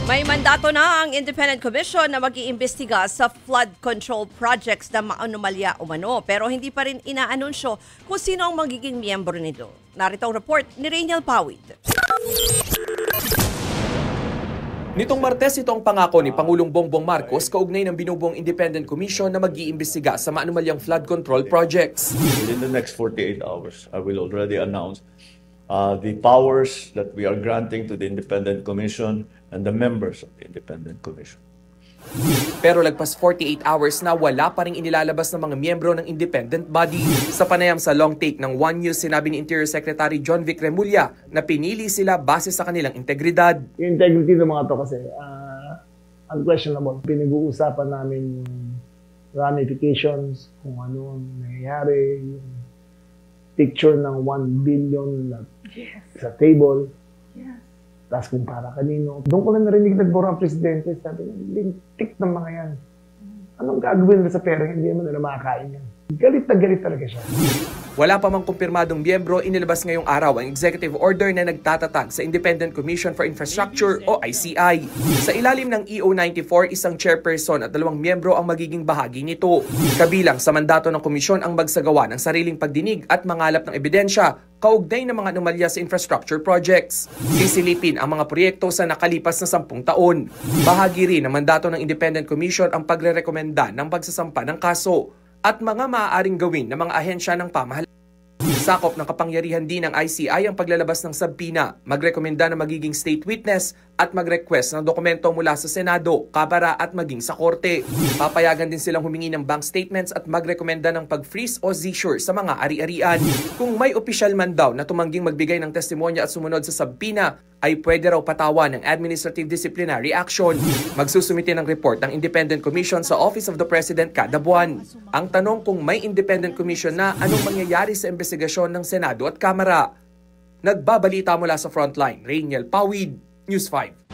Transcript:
May mandato na ang Independent Commission na mag-iimbestiga sa flood control projects na maanomalya umano, pero hindi pa rin inaanunsyo kung sino ang magiging miyembro nito. Narito ang report ni Rainiel Pawid. Nitong Martes, ito ang pangako ni Pangulong Bongbong Marcos kaugnay ng binubuong Independent Commission na mag-iimbestiga sa maanomalyang flood control projects. Within the next 48 hours, I will already announce the powers that we are granting to the Independent Commission and the members of the Independent Commission. Pero lagpas 48 hours na wala pa rin inilalabas ng mga miyembro ng independent body. Sa panayam sa long take ng One News, sinabi ni Interior Secretary John Vic Remulla na pinili sila base sa kanilang integridad. Yung integrity ng mga to kasi unquestionable. Pinag-uusapan namin yung ramifications, kung ano ang nangyayari, yung picture ng 1 billion na sa table. Tapos kung para kanino. Doon ko lang narinig nagbura ang presidente. Sabi niya, lintik ng mga yan. Anong gagawin nila sa pera? Hindi naman nila makakain yan. Galit na galit talaga siya. Wala pa mang kumpirmadong miyembro, inilabas ngayong araw ang executive order na nagtatatag sa Independent Commission for Infrastructure o ICI. Sa ilalim ng EO 94, isang chairperson at 2 miyembro ang magiging bahagi nito. Kabilang sa mandato ng komisyon ang magsagawa ng sariling pagdinig at mangalap ng ebidensya kaugnay ng mga anomalya sa infrastructure projects. Sisilipin ang mga proyekto sa nakalipas na 10 taon. Bahagi rin ng mandato ng Independent Commission ang pagrerekomenda ng pagsasampa ng kaso at mga maaaring gawin ng mga ahensya ng pamahalaan. Sakop ng kapangyarihan din ng ICI ang paglalabas ng subpoena, magrekomenda na magiging state witness at mag-request ng dokumento mula sa Senado, Kamara at maging sa Korte. Papayagan din silang humingi ng bank statements at magrekomenda ng pag-freeze o seizure sa mga ari-arian. Kung may opisyal man daw na tumangging magbigay ng testimonya at sumunod sa subpoena, ay pwede raw patawan ng administrative disciplinary action. Magsusumite ng report ng Independent Commission sa Office of the President kada buwan. Ang tanong kung may Independent Commission na, anong mangyayari sa investigasyon ng Senado at Kamara? Nagbabalita mula sa Frontline, Rainiel Pawid, News 5.